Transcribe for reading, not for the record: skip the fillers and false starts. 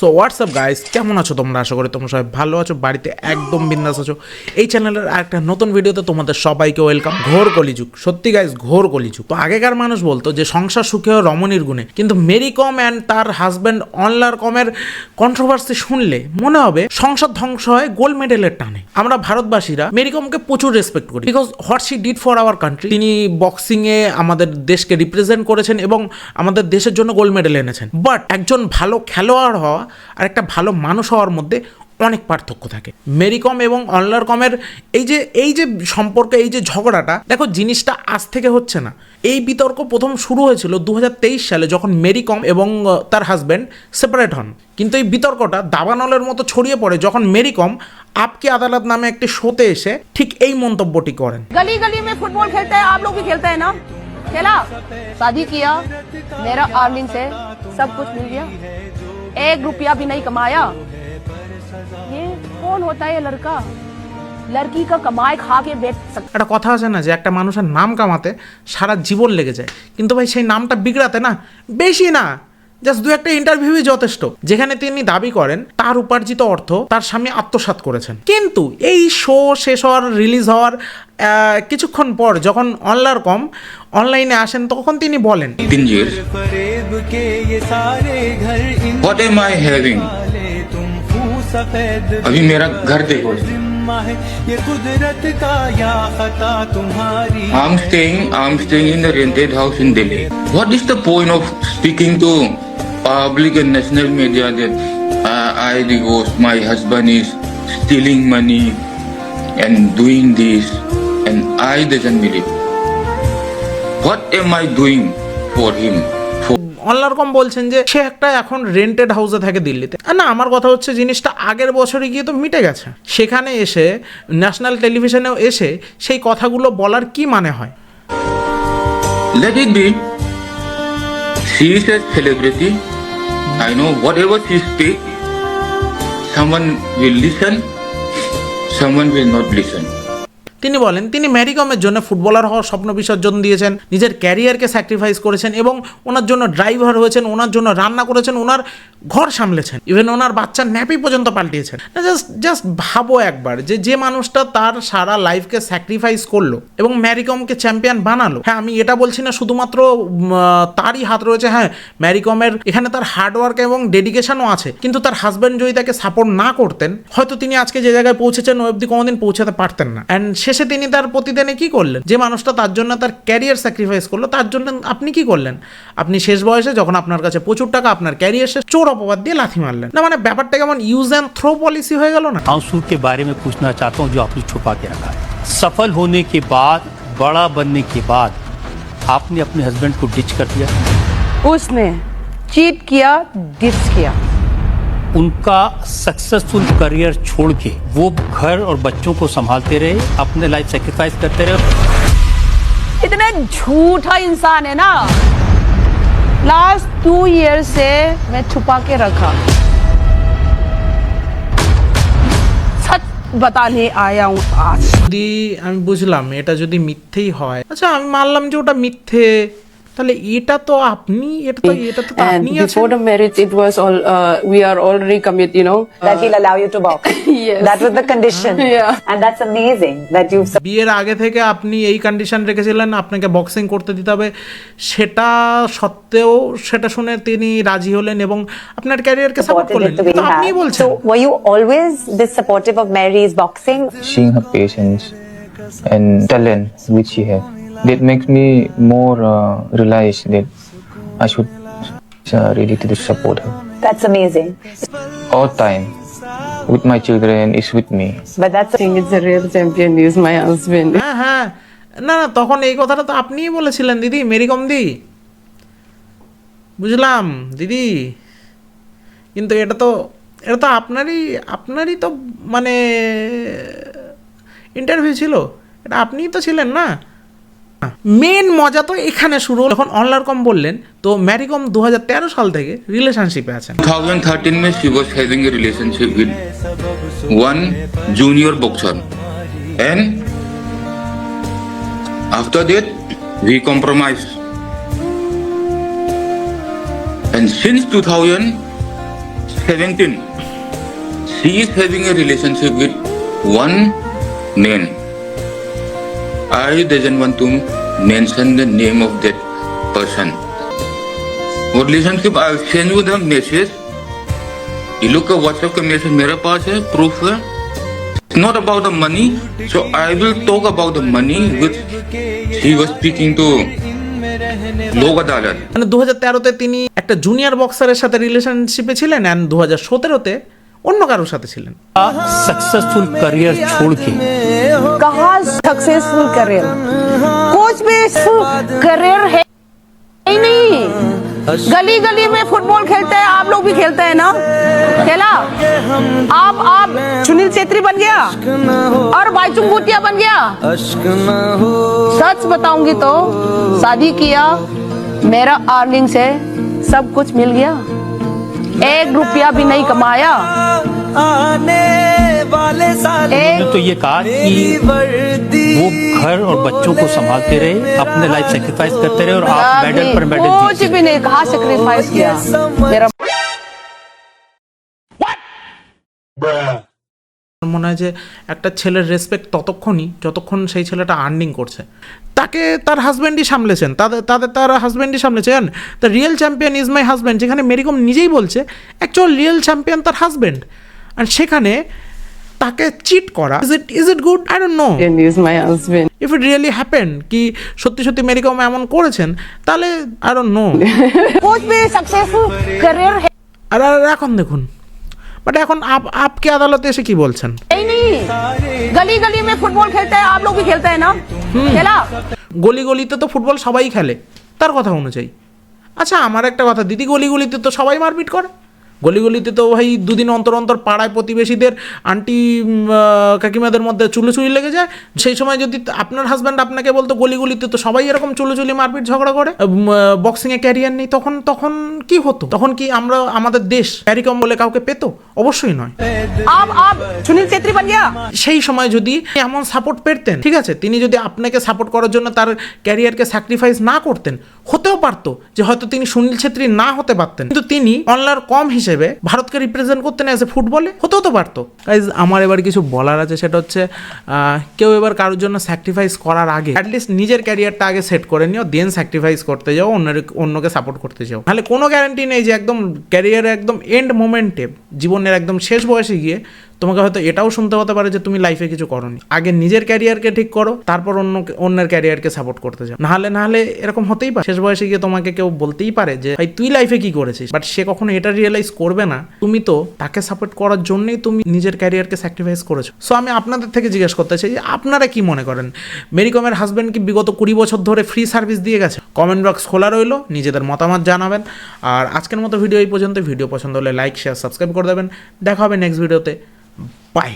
So WhatsApp guys, কেমন আছো তোমরা? আশা করি তোমরা সবাই ভালো আছো, বাড়িতে একদম বিন্দাস আছো। এই চ্যানেলের আরেকটা নতুন ভিডিওতে তোমাদের সবাইকে ওয়েলকাম। ঘোর কলিযুগ, সত্যি গাইস ঘোর কলিযুগ। তো আগেকার মানুষ বলতো যে সংসার সুখে হয় রমণীর গুণে, কিন্তু মেরি কম অ্যান্ড তার হাজব্যান্ড অনলার কমের কন্ট্রোভার্সি শুনলে মনে হবে সংসার ধ্বংস হয় গোল্ড মেডেলের টানে। আমরা ভারতবাসীরা মেরি কমকে প্রচুর রেসপেক্ট করি, because what she did for our country. তিনি বক্সিংয়ে আমাদের দেশকে রিপ্রেজেন্ট করেছেন এবং আমাদের দেশের জন্য গোল্ড মেডেল এনেছেন। বাট একজন ভালো খেলোয়াড় হওয়া আর একটা ভালো মানুষ হওয়ার মধ্যে অনেক পার্থক্য থাকে। মেরি কম এবং অনলার কমের এই যে সম্পর্ক, এই যে ঝগড়াটা, দেখো জিনিসটা আজ থেকে হচ্ছে না। এই বিতর্ক প্রথম শুরু হয়েছিল 2023 সালে, যখন মেরি কম এবং তার হাজব্যান্ড সেপারেট হন। কিন্তু এই বিতর্কটা দাবানলের মতো ছড়িয়ে পড়ে যখন মেরি কম আপকি আদালত নামে একটি শোতে এসে ঠিক এই মন্তব্যটি করেন। गली गली में फुटबॉल खेलते हैं, आप लोग भी खेलते हैं ना? खेला, शादी किया, मेरा अर्निंग से सब कुछ मिल गया, 1 रुपया भी नहीं कमाया। ये कौन होता है ये लड़का? लड़की का कमाए खा के बेच सकता। একটা কথা আছে না যে একটা মানুষের নাম কামাতে সারা জীবন লেগে যায়, কিন্তু ভাই সেই নামটা বিগড়াতে না বেশি না, জাস্ট 2-1 ইন্টারভিউই যথেষ্ট, যেখানে তিনি দাবি করেন তার উপার্জিত অর্থ তার স্বামী আত্মসাৎ করেছেন। কিন্তু এই শো শেষ হওয়ার, রিলিজ হওয়ার কিছুক্ষণ পর যখন অনলার কম অনলাইনে আসেন, তখন তিনি বলেন, 3 years. What am I having? अभी मेरा घर देखो. I'm staying in the rented house in Delhi. What is the point of speaking to public and national media that I divorced, my husband is stealing money and doing this, and I doesn't believe. What am I doing for him? অনলার কম বলছেন যে সে একটা এখন rented হাউসে থাকে দিল্লিতে। না, আমার কথা হচ্ছে জিনিসটা আগের বছরে গিয়ে তো মিটে গেছে। সেখানে এসে ন্যাশনাল টেলিভিশনেও এসে সেই কথাগুলো বলার কি মানে হয়? Let it be. She is a celebrity. I know whatever she speak, someone will listen, someone will not listen. তিনি বলেন তিনি ম্যারি কমের জন্য ফুটবলার হওয়ার স্বপ্ন বিসর্জন দিয়েছেন, নিজের ক্যারিয়ারকে স্যাক্রিফাইস করেছেন এবং ওনার জন্য ড্রাইভার হয়েছেন, ওনার জন্য রান্না করেছেন, ওনার ঘর সামলেছেন, ইভেন ওনার বাচ্চার ন্যাপি পর্যন্ত পাল্টিয়েছেন। জাস্ট ভাবো একবার যে মানুষটা তার সারা লাইফকে স্যাক্রিফাইস করলো এবং ম্যারি কমকে চ্যাম্পিয়ন বানালো। হ্যাঁ, আমি এটা বলছি না শুধুমাত্র তারই হাত রয়েছে, হ্যাঁ ম্যারি কমের এখানে তার হার্ডওয়ার্ক এবং ডেডিকেশনও আছে, কিন্তু তার হাজব্যান্ড যদি তাকে সাপোর্ট না করতেন, হয়তো তিনি আজকে যে জায়গায় পৌঁছেছেন ওই অবধি কোনোদিন পৌঁছাতে পারতেন না। অ্যান্ড শেষে তিনি তার প্রতিদিনে কি করলেন? যে মানুষটা তার জন্য তার ক্যারিয়ার স্যাক্রিফাইস করলো, তার জন্য আপনি কি করলেন? আপনি শেষ বয়সে যখন আপনার কাছে প্রচুর টাকা, আপনার ক্যারিয়ার শেষ, চোর অপবাদ দিয়ে লাথি মারলেন। না মানে ব্যাপারটা কেমন ইউজ অ্যান্ড থ্রো পলিসি হয়ে গেল না? आंसू के बारे में पूछना चाहता हूं जो आपने छुपा के रखा है। सफल होने के बाद, बड़ा बनने के बाद आपने अपने हस्बैंड को डिच कर दिया। उसने चीट किया, डिच किया। उनका सक्सेसफुल करियर छोड़ के वो घर और बच्चों को संभालते रहे, अपने लाइफ सेक्रीफाइस करते रहे। इतना झूठा इंसान है ना। लास्ट 2 ईयर से मैं छुपा के रखा, सच बताने आया हूँ आज। যদি আমি বুঝলাম এটা যদি মিথ্যেই হয়, আচ্ছা আমি মানলাম যে ওটা মিথ্যে, তাহলে এটা তো আপনি এটা তো And আপনি before আছেন। the marriage, it was all we are already commit, you know. That he'll allow you to box. Yes. That was the condition. Yeah. And that's amazing that you've বিয়ের আগে থেকে আপনি এই কন্ডিশন রেখেছিলেন আপনাকে boxing করতে দিতে হবে, সেটা সত্ত্বেও সেটা শুনে তিনি রাজি হলেন এবং আপনার ক্যারিয়ারকে সাপোর্ট supported করলেন। it the way কিন্তু you আপনি have. বলছেন So were you always this supportive of Mary's boxing? Seeing her patience and talent which she has, that makes me more realize that I should ready to support her. That's amazing. All time with my children is with me. But that's I think it's a real champion is my husband. হ্যাঁ হ্যাঁ, না তখন এই কথাটা তো আপনিই বলেছিলেন দিদি, মেরি কম দি। বুঝলাম দিদি, কিন্তু এটা তো আপনারই তো মানে ইন্টারভিউ ছিল, এটা আপনিই তো ছিলেন না। মেন মজা তো এখানে শুরু যখন অনলার কম বললেন তো ম্যারি কম 2013 সাল থেকে রিলেশনশিপে আছেন। 2013 में she was having a relationship with one junior boxer, and after that we compromised, and since 2000 17. She is having a relationship with one man. I doesn't want to mention the name of that person. वो relationship I'll send you the message. ये लोग का WhatsApp का message मेरे पास है, proof है. It's not about the money, so I will talk about the money which he was speaking to লোক আদালত। মানে 2013-তে তিনি একটা জুনিয়র বক্সারের সাথে রিলেশনশিপে ছিলেন এন্ড 2017-তে অন্য কারোর সাথে ছিলেন। सक्सेसफुल करियर छोड़ के कहाँ सक्सेसफुल करियर, कुछ भी करियर है ही नहीं। गली गली में फुटबॉल खेलते हैं, आप लोग भी खेलते हैं ना, खेला। आप सुनील छेत्री बन गया और बाईचुंग भूटिया बन गया। सच बताऊंगी तो शादी किया, मेरा अर्निंग से सब कुछ मिल गया, 1 रुपया भी नहीं कमाया। उन्होंने तो ये कहा कि वो घर और बच्चों को संभालते रहे, अपने लाइफ सेक्रीफाइस करते रहे और आप मेडल पर मेडल कुछ भी नहीं, कहा सेक्रीफाइस किया मेरा। মনে হয় যে একটা ছেলের রেসপেক্ট ততক্ষণই যতক্ষণ সেই ছেলেটা আর্নিং করছে, তাকে তার হাজব্যান্ডই সামলেছেন, তার হাজব্যান্ডই সামলেছেন। The real champion is my husband, যেখানে মেরিকম নিজেই বলছে অ্যাকচুয়াল রিয়েল চ্যাম্পিয়ন তার হাজব্যান্ড, আর সেখানে তাকে চিট করা, is it good? I don't know. Is my husband. If it really happen, কি সত্যি সত্যি মেরিকম এমন করেছেন, তাহলে আই ডোন্ট নো। कुछ भी सक्सेसफुल करियर है আর এখন দেখুন, বাট এখন আপকে আদালতে এসে কি বলছেন? ही नहीं। गली गली में फुटबॉल खेलते हैं, आप लोग भी खेलते हैं ना, खेला। গলি গলিতে তো ফুটবল সবাই খেলে তার কথা অনুযায়ী। আচ্ছা আমার একটা কথা, দিদি, গলি গলিতে তো সবাই মারপিট করে, গলি গলিতে তো ভাই দুদিন অন্তর অন্তর পাড়ায় প্রতিবেশীদের আন্টি কাকিমাদের মধ্যে চুলোচুলি লেগে যায়। সেই সময় যদি আপনার হাজব্যান্ড আপনাকে বলতো গলি গলিতে তো সবাই এরকম চুলোচুলি মারপিট ঝগড়া করে, বক্সিংয়ে ক্যারিয়ার নেই, তখন কি হতো? তখন কি আমরা আমাদের দেশ ক্যারিকম বলে কাউকে পেতো? অবশ্যই নয়। आप सुनील छेत्री बन गया। সেই সময় যদি এমন সাপোর্ট পেতেন, ঠিক আছে, তিনি যদি আপনাকে সাপোর্ট করার জন্য তার ক্যারিয়ারকে স্যাক্রিফাইস না করতেন, হতেও পারতো যে হয়তো তিনি সুনীল ছেত্রী না হতে পারতেন, কিন্তু তিনি অনলার কম হিসেবে ভারতকে রিপ্রেজেন্ট করতেন এসে ফুটবলে, হতেও তো পারতো। গাইজ আমার এবার কিছু বলার আছে, সেটা হচ্ছে কেউ এবার কারোর জন্য স্যাক্রিফাইস করার আগে অ্যাটলিস্ট নিজের ক্যারিয়ারটা আগে সেট করে নিও, দেন স্যাক্রিফাইস করতে যাও, অন্যকে সাপোর্ট করতে যাও। তাহলে কোনো গ্যারান্টি নেই যে একদম ক্যারিয়ারে একদম এন্ড মোমেন্টে, জীবনের একদম শেষ বয়সে গিয়ে তোমাকে হয়তো এটাও শুনতে হতে পারে যে তুমি লাইফে কিছু করোনি। আগে নিজের ক্যারিয়ারকে ঠিক করো, তারপর অন্যের ক্যারিয়ারকে সাপোর্ট করতে যাও। নাহলে এরকম হতেই পারে শেষ বয়সে গিয়ে তোমাকে কেউ বলতেই পারে যে ভাই তুই লাইফে কি করেছিস, বাট সে কখনো এটা রিয়েলাইজ করবে না তুমি তো তাকে সাপোর্ট করার জন্যই তুমি নিজের ক্যারিয়ারকে স্যাক্রিফাইস করেছো। সো আমি আপনাদের থেকে জিজ্ঞেস করতে চাই যে আপনারা কি মনে করেন, মেরিকমের হাজব্যান্ড কি বিগত 20 বছর ধরে ফ্রি সার্ভিস দিয়ে গেছে? কমেন্ট বক্স খোলা রইলো, নিজেদের মতামত জানাবেন। আর আজকের মতো ভিডিও এই পর্যন্ত। ভিডিও পছন্দ হলে লাইক, শেয়ার, সাবস্ক্রাইব করে দেবেন। দেখা হবে নেক্সট ভিডিওতে। বাই।